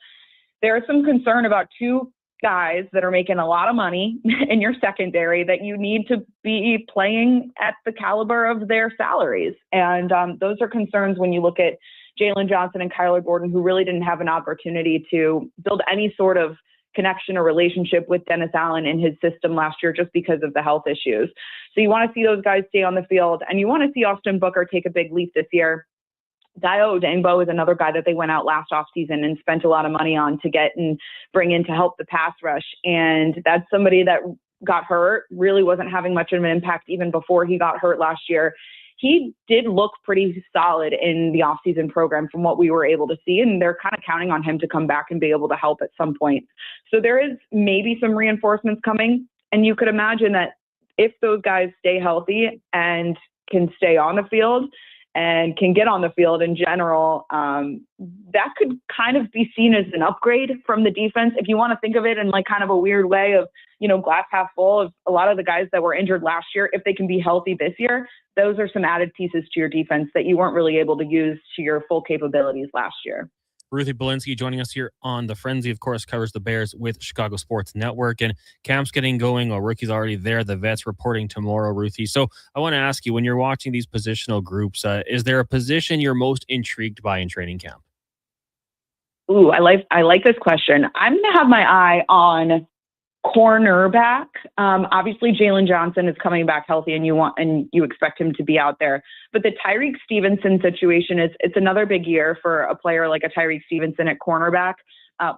there is some concern about two guys that are making a lot of money in your secondary that you need to be playing at the caliber of their salaries. And those are concerns when you look at Jalen Johnson and Kyler Gordon, who really didn't have an opportunity to build any sort of connection or relationship with Dennis Allen in his system last year just because of the health issues. So you want to see those guys stay on the field, and you want to see Austin Booker take a big leap this year. Dayo Odengbo is another guy that they went out last offseason and spent a lot of money on to get and bring in to help the pass rush. And that's somebody that got hurt, really wasn't having much of an impact even before he got hurt last year. He did look pretty solid in the offseason program from what we were able to see, and they're kind of counting on him to come back and be able to help at some point. So there is maybe some reinforcements coming, and you could imagine that if those guys stay healthy and can stay on the field and can get on the field in general, that could kind of be seen as an upgrade from the defense. If you want to think of it in like kind of a weird way of, glass half full, of a lot of the guys that were injured last year, if they can be healthy this year, those are some added pieces to your defense that you weren't really able to use to your full capabilities last year. Ruthie Belinsky joining us here on The Frenzy, of course, covers the Bears with Chicago Sports Network. And camp's getting going. Rookie's already there. The vets reporting tomorrow, Ruthie. So I want to ask you, when you're watching these positional groups, is there a position you're most intrigued by in training camp? Ooh, I like this question. I'm going to have my eye on cornerback. Obviously, Jalen Johnson is coming back healthy, and you expect him to be out there. But the Tyreek Stevenson situation it's another big year for a player like a Tyreek Stevenson at cornerback.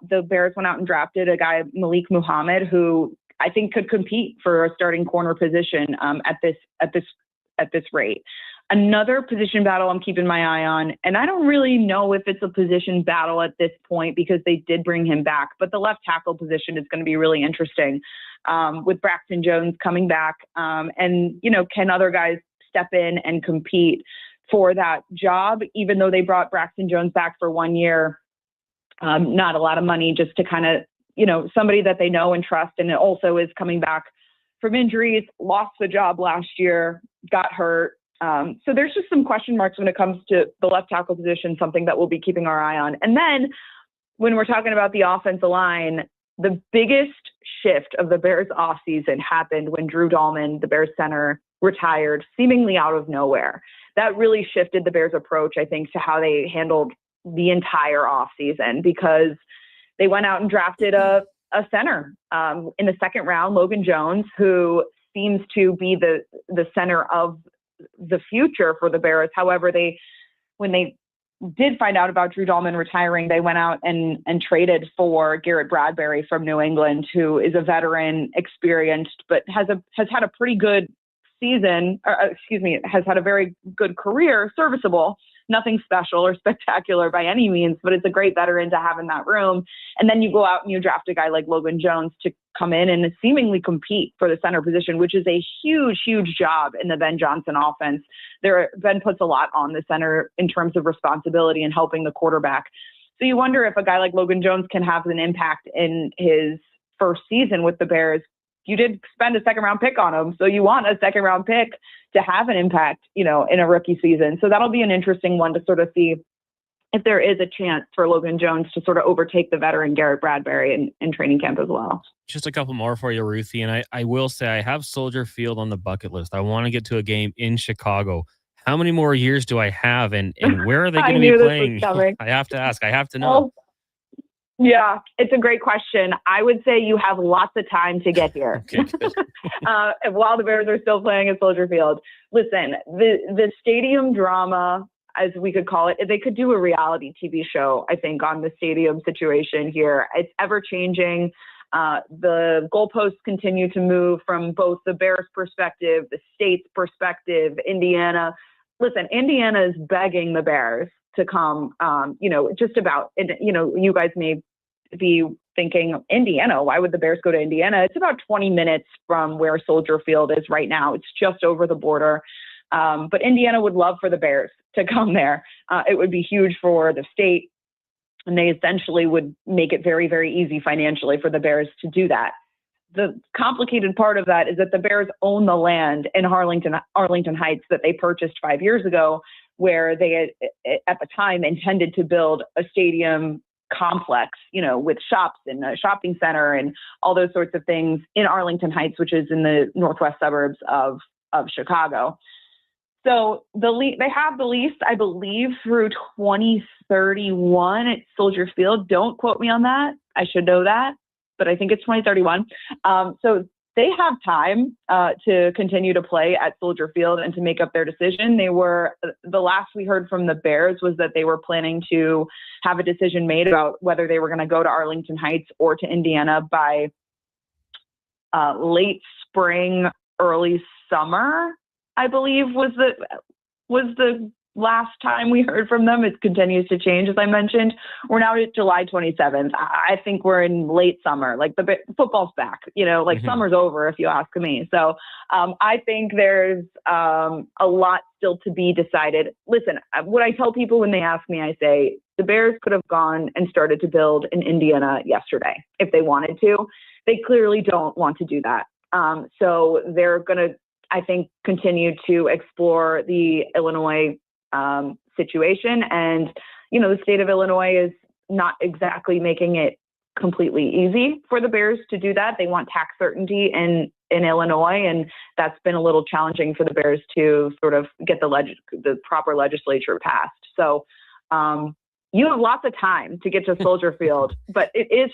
The Bears went out and drafted a guy, Malik Muhammad, who I think could compete for a starting corner position at this rate. Another position battle I'm keeping my eye on, and I don't really know if it's a position battle at this point because they did bring him back, but the left tackle position is going to be really interesting with Braxton Jones coming back. And, can other guys step in and compete for that job, even though they brought Braxton Jones back for 1 year, not a lot of money, just to kind of, somebody that they know and trust, and it also is coming back from injuries, lost the job last year, got hurt. So there's just some question marks when it comes to the left tackle position, something that we'll be keeping our eye on. And then when we're talking about the offensive line, the biggest shift of the Bears offseason happened when Drew Dahlman, the Bears center, retired seemingly out of nowhere. That really shifted the Bears approach, I think, to how they handled the entire offseason, because they went out and drafted a center in the second round, Logan Jones, who seems to be the center of the future for the Bears. However, when they did find out about Drew Dahlman retiring, they went out and traded for Garrett Bradbury from New England, who is a veteran, experienced, but has had a pretty good season, has had a very good career, serviceable, nothing special or spectacular by any means, but it's a great veteran to have in that room. And then you go out and you draft a guy like Logan Jones to come in and seemingly compete for the center position, which is a huge, huge job in the Ben Johnson offense. Ben puts a lot on the center in terms of responsibility and helping the quarterback. So you wonder if a guy like Logan Jones can have an impact in his first season with the Bears. You did spend a second round pick on him, so you want a second round pick to have an impact, in a rookie season. So that'll be an interesting one to sort of see if there is a chance for Logan Jones to sort of overtake the veteran Garrett Bradbury in training camp as well. Just a couple more for you, Ruthie. And I will say I have Soldier Field on the bucket list. I want to get to a game in Chicago. How many more years do I have, and where are they going to be playing? I have to ask. I have to know. Oh. Yeah, it's a great question. I would say you have lots of time to get here. Okay, good. While the Bears are still playing at Soldier Field. Listen, the stadium drama, as we could call it, they could do a reality TV show, I think, on the stadium situation here. It's ever changing. The goalposts continue to move from both the Bears' perspective, the state's perspective, Indiana. Listen, Indiana is begging the Bears to come, just about, you guys may be thinking, Indiana, why would the Bears go to Indiana? It's about 20 minutes from where Soldier Field is right now. It's just over the border. But Indiana would love for the Bears to come there. It would be huge for the state, and they essentially would make it very, very easy financially for the Bears to do that. The complicated part of that is that the Bears own the land in Arlington Heights that they purchased 5 years ago, where they had, at the time, intended to build a stadium complex, with shops and a shopping center and all those sorts of things in Arlington Heights, which is in the northwest suburbs of Chicago. So they have the lease, I believe, through 2031 at Soldier Field. Don't quote me on that. I should know that, but I think it's 2031. So they have time to continue to play at Soldier Field and to make up their decision. The last we heard from the Bears was that they were planning to have a decision made about whether they were going to go to Arlington Heights or to Indiana by late spring, early summer, I believe was the last time we heard from them. It continues to change, as I mentioned. We're now at July 27th. I think we're in late summer, like the football's back, Summer's over, if you ask me. So I think there's a lot still to be decided. Listen, what I tell people when they ask me, I say, the Bears could have gone and started to build in Indiana yesterday if they wanted to. They clearly don't want to do that. So they're going to, I think, continue to explore the Illinois situation. And, the state of Illinois is not exactly making it completely easy for the Bears to do that. They want tax certainty in Illinois, and that's been a little challenging for the Bears to sort of get the proper legislature passed. So you have lots of time to get to Soldier Field, but it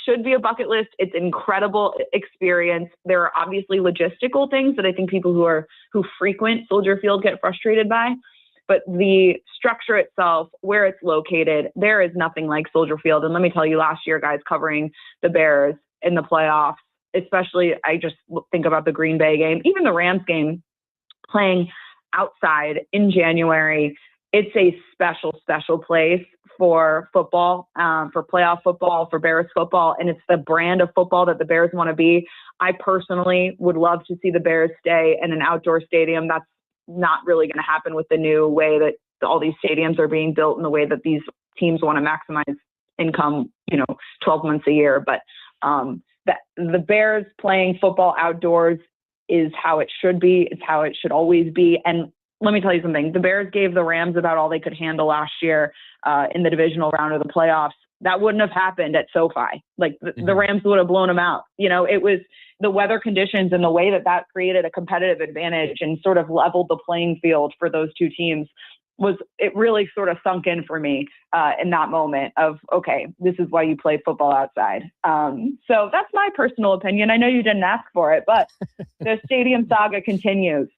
should be a bucket list. It's an incredible experience. There are obviously logistical things that I think people who frequent Soldier Field get frustrated by. But the structure itself, where it's located, there is nothing like Soldier Field. And let me tell you, last year, guys, covering the Bears in the playoffs, especially, I just think about the Green Bay game, even the Rams game, playing outside in January. It's a special, special place for football, for playoff football, for Bears football. And it's the brand of football that the Bears want to be. I personally would love to see the Bears stay in an outdoor stadium. That's not really going to happen with the new way that all these stadiums are being built and the way that these teams want to maximize income, 12 months a year. But the Bears playing football outdoors is how it should be. It's how it should always be. And let me tell you something. The Bears gave the Rams about all they could handle last year in the divisional round of the playoffs. That wouldn't have happened at SoFi. Like the Rams would have blown them out. It was the weather conditions and the way that created a competitive advantage and sort of leveled the playing field for those two teams. It really sort of sunk in for me in that moment of, okay, this is why you play football outside. So that's my personal opinion. I know you didn't ask for it, but the stadium saga continues.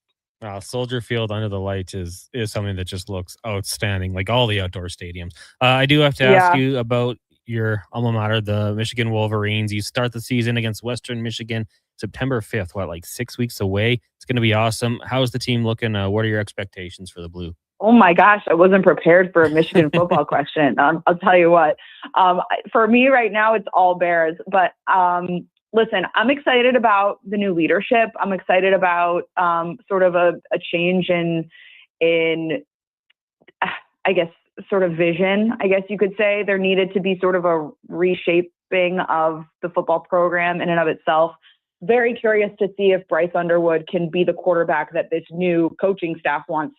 Soldier Field under the lights is something that just looks outstanding, like all the outdoor stadiums. I do have to ask you about your alma mater, the Michigan Wolverines. You start the season against Western Michigan September 5th, like 6 weeks away. It's going to be awesome. How's the team looking? What are your expectations for the Blue? Oh my gosh, I wasn't prepared for a Michigan football question. I'll tell you what. For me right now, it's all Bears. But listen, I'm excited about the new leadership. I'm excited about sort of a change in I guess, sort of vision, I guess you could say. There needed to be sort of a reshaping of the football program in and of itself. Very curious to see if Bryce Underwood can be the quarterback that this new coaching staff wants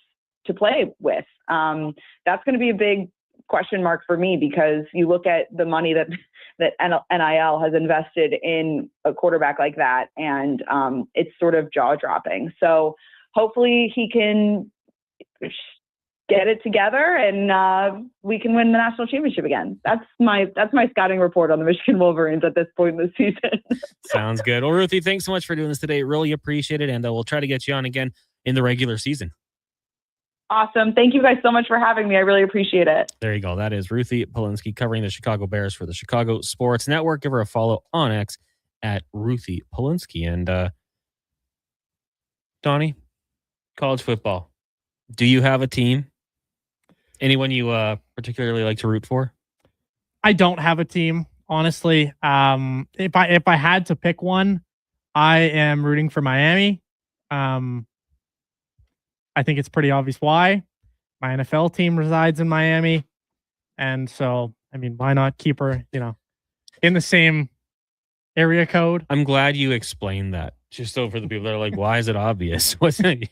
to play with. That's going to be a big question mark for me, because you look at the money that NIL has invested in a quarterback like that, and it's sort of jaw-dropping. So hopefully he can get it together and we can win the national championship again. That's my scouting report on the Michigan Wolverines at this point in the season. Sounds good. Well, Ruthie, thanks so much for doing this today. Really appreciate it, and we'll try to get you on again in the regular season. Awesome. Thank you guys so much for having me. I really appreciate it. There you go. That is Ruthie Polinsky covering the Chicago Bears for the Chicago Sports Network. Give her a follow on X at Ruthie Polinsky. And Donnie, college football. Do you have a team? Anyone you particularly like to root for? I don't have a team, honestly. If I had to pick one, I am rooting for Miami. I think it's pretty obvious why. My NFL team resides in Miami. And so, I mean, why not keep her, in the same area code? I'm glad you explained that. Just so for the people that are like, why is it obvious? Wasn't it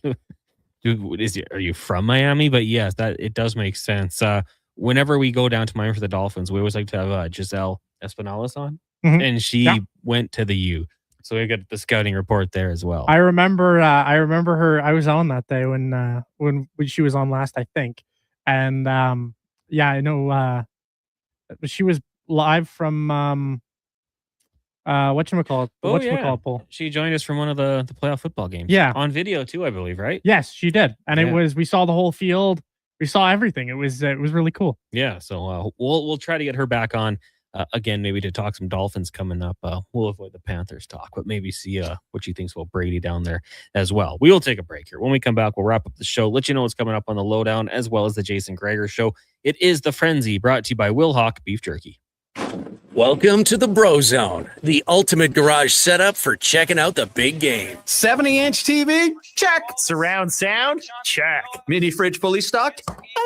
you? Are you from Miami? But yes, that it does make sense. Whenever we go down to Miami for the Dolphins, we always like to have Giselle Espinales on. Mhm. And she went to the U. So we got the scouting report there as well. I remember her. I was on that day when she was on last, I think. And I know she was live from whatchamacallit, Paul. She joined us from one of the playoff football games. Yeah. On video too, I believe, right? Yes, she did. And we saw the whole field. We saw everything. It was really cool. Yeah. So we'll try to get her back on again, maybe to talk some Dolphins coming up. We'll avoid the Panthers talk, but maybe see what she thinks about Brady down there as well. We will take a break here. When we come back, we'll wrap up the show, let you know what's coming up on the Lowdown, as well as the Jason Greger Show. It is The Frenzy, brought to you by Will Hawk Beef Jerky. Welcome to the Bro Zone, the ultimate garage setup for checking out the big game. 70-inch TV? Check. Surround sound? Check. Mini fridge fully stocked?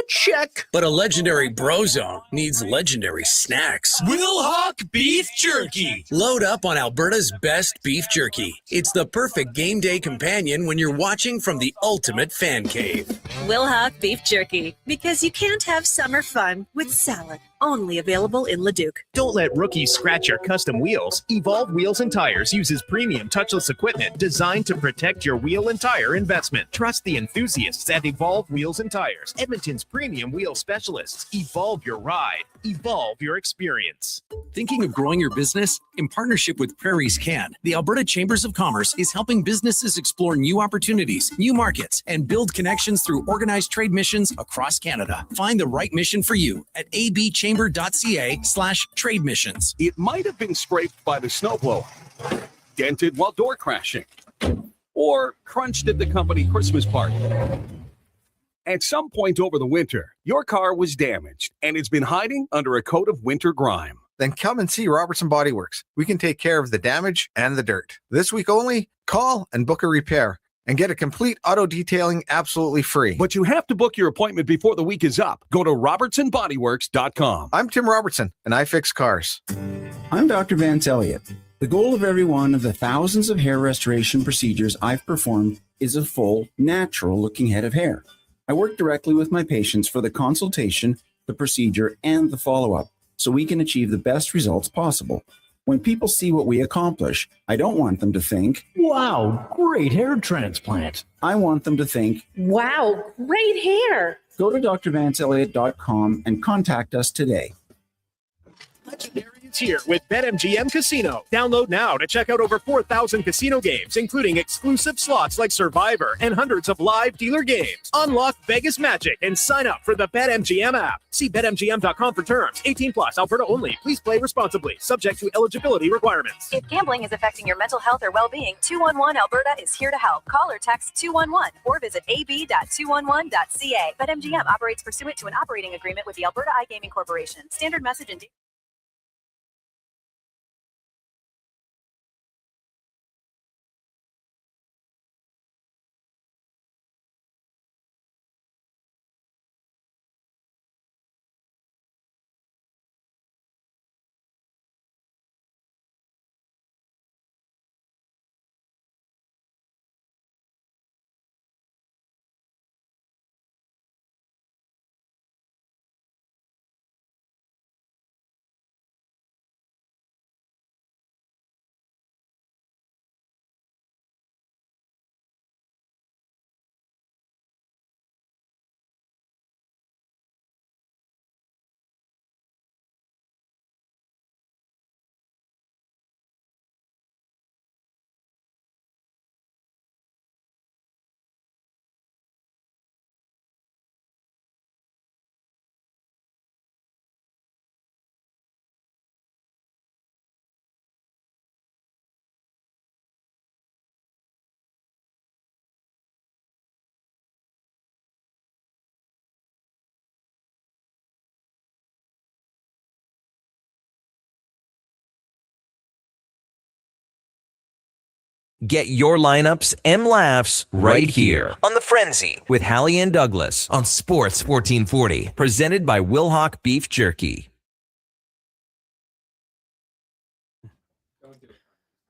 Check. But a legendary Bro Zone needs legendary snacks. Will Hawk Beef Jerky. Load up on Alberta's best beef jerky. It's the perfect game day companion when you're watching from the ultimate fan cave. Will Hawk Beef Jerky, because you can't have summer fun with salad. Only available in Leduc. Don't let rookies scratch your custom wheels. Evolve Wheels and Tires uses premium touchless equipment designed to protect your wheel and tire investment. Trust the enthusiasts at Evolve Wheels and Tires, Edmonton's premium wheel specialists. Evolve your ride. Evolve your experience. Thinking of growing your business? In partnership with Prairie's Can, the Alberta Chambers of Commerce is helping businesses explore new opportunities, new markets, and build connections through organized trade missions across Canada. Find the right mission for you at abchamber.ca/trade missions. It might have been scraped by the snowblower, dented while door crashing, or crunched at the company Christmas party. At some point over the winter, your car was damaged and it's been hiding under a coat of winter grime. Then come and see Robertson Body Works. We can take care of the damage and the dirt. This week only, call and book a repair and get a complete auto detailing absolutely free. But you have to book your appointment before the week is up. Go to robertsonbodyworks.com. I'm Tim Robertson, and I fix cars. I'm Dr. Vance Elliott. The goal of every one of the thousands of hair restoration procedures I've performed is a full, natural-looking head of hair. I work directly with my patients for the consultation, the procedure, and the follow-up, so we can achieve the best results possible. When people see what we accomplish, I don't want them to think, "Wow, great hair transplant." I want them to think, Wow, great hair. go to drvanceelliott.com and contact us today. Legendary is here with BetMGM Casino. Download now to check out over 4,000 casino games, including exclusive slots like Survivor and hundreds of live dealer games. Unlock Vegas magic and sign up for the BetMGM app. See BetMGM.com for terms. 18 plus, Alberta only. Please play responsibly. Subject to eligibility requirements. If gambling is affecting your mental health or well-being, 211 Alberta is here to help. Call or text 211 or visit ab.211.ca. BetMGM operates pursuant to an operating agreement with the Alberta iGaming Corporation. Standard message and Get your lineups and laughs right here on The Frenzy with Halley and Douglas on Sports 1440, presented by Wilhauk Beef Jerky.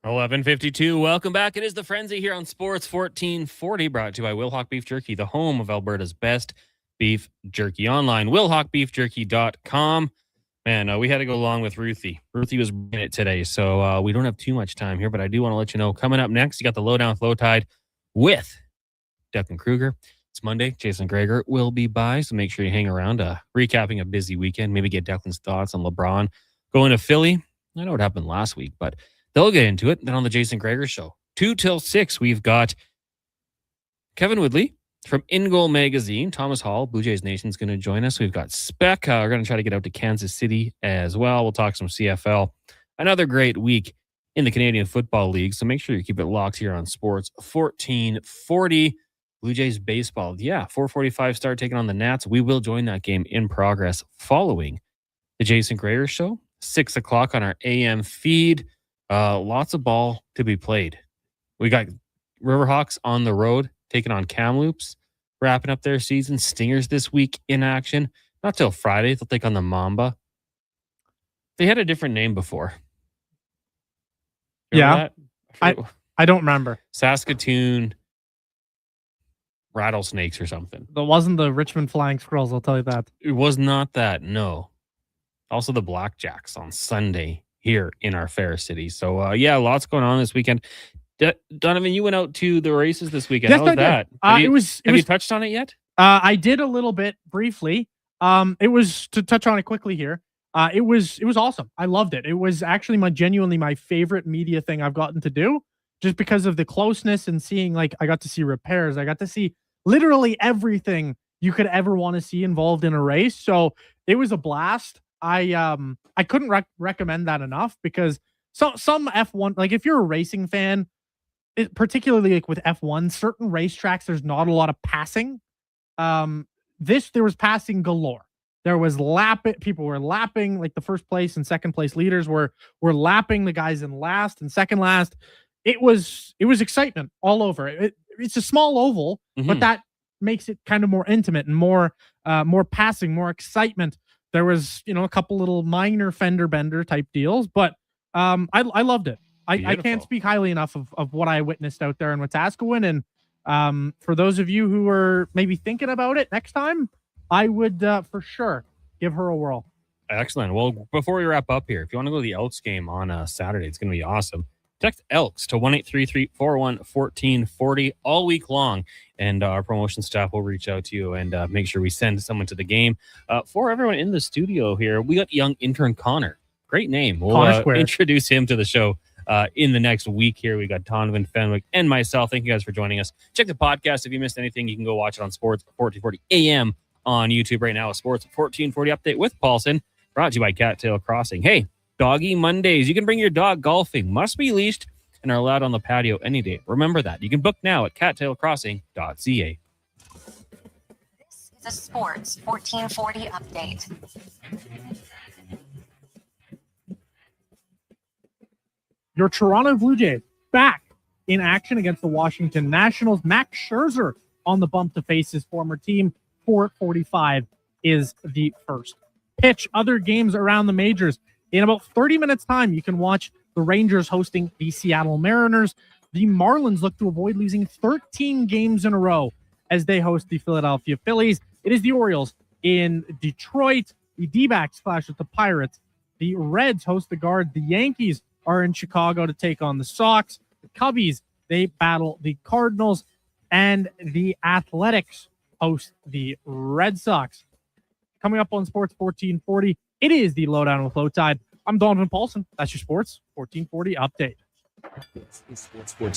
11:52. Welcome back. It is The Frenzy here on Sports 1440, brought to you by Wilhauk Beef Jerky, the home of Alberta's best beef jerky. Online, wilhaukbeefjerky.com. Man, we had to go along with Ruthie. Ruthie was in it today, so we don't have too much time here, but I do want to let you know, coming up next, you got the Lowdown with Low Tide with Declan Kruger. It's Monday. Jason Greger will be by, so make sure you hang around. Recapping a busy weekend, maybe get Declan's thoughts on LeBron going to Philly. I know what happened last week, but they'll get into it. Then on the Jason Greger Show, 2 till 6, we've got Kevin Woodley from In Goal Magazine. Thomas Hall, Blue Jays Nation's going to join us. We've got Spec. We're going to try to get out to Kansas City as well. We'll talk some CFL. Another great week in the Canadian Football League, so make sure you keep it locked here on Sports 1440. Blue Jays baseball. Yeah, 4:45 start taking on the Nats. We will join that game in progress following the Jason Greger Show, 6 o'clock on our AM feed. Lots of ball to be played. We got Riverhawks on the road taking on Kamloops, wrapping up their season. Stingers this week in action. Not till Friday. They'll take on the Mamba. They had a different name before. Remember that? I don't remember. Saskatoon Rattlesnakes or something. It wasn't the Richmond Flying Squirrels, I'll tell you that. It was not that, no. Also the Blackjacks on Sunday here in our fair city. So yeah, lots going on this weekend. Donovan, you went out to the races this weekend. Yes, How was I did. that? Have you touched on it yet? I did a little bit briefly. It was, to touch on it quickly here. It was awesome. I loved it. It was actually genuinely my favorite media thing I've gotten to do, just because of the closeness and seeing, like, I got to see repairs. I got to see literally everything you could ever want to see involved in a race. So it was a blast. I couldn't recommend that enough, because some F1, like, if you're a racing fan, particularly like with F1, certain racetracks, there's not a lot of passing. There was passing galore. There was people were lapping, like the first place and second place leaders were lapping the guys in last and second last. It was excitement all over. It's a small oval, but that makes it kind of more intimate and more passing, more excitement. There was, a couple little minor fender bender type deals, but I loved it. I can't speak highly enough of what I witnessed out there in Wetaskiwin. And for those of you who are maybe thinking about it next time, I would for sure give her a whirl. Excellent. Well, before we wrap up here, if you want to go to the Elks game on Saturday, it's going to be awesome. Text Elks to 1-833-401-1440 all week long, and our promotion staff will reach out to you and make sure we send someone to the game. For everyone in the studio here, we got young intern Connor. Great name. We'll introduce him to the show in the next week here. We got Donovan, Fenwick, and myself. Thank you guys for joining us. Check the podcast. If you missed anything, you can go watch it on Sports 1440 AM on YouTube right now. A Sports 1440 update with Paulson, brought to you by Cattail Crossing. Hey, Doggy Mondays. You can bring your dog golfing, must be leashed, and are allowed on the patio any day. Remember that. You can book now at cattailcrossing.ca. This is a Sports 1440 update. Your Toronto Blue Jays back in action against the Washington Nationals. Max Scherzer on the bump to face his former team. 4:45 is the first pitch. Other games around the majors. In about 30 minutes time, you can watch the Rangers hosting the Seattle Mariners. The Marlins look to avoid losing 13 games in a row as they host the Philadelphia Phillies. It is the Orioles in Detroit. The D-backs clash with the Pirates. The Reds host the Guards. The Yankees are in Chicago to take on the Sox. The Cubbies, they battle the Cardinals. And the Athletics host the Red Sox. Coming up on Sports 1440, it is the Lowdown with Low Tide. I'm Donovan Paulson. That's your Sports 1440 update. Sports 14.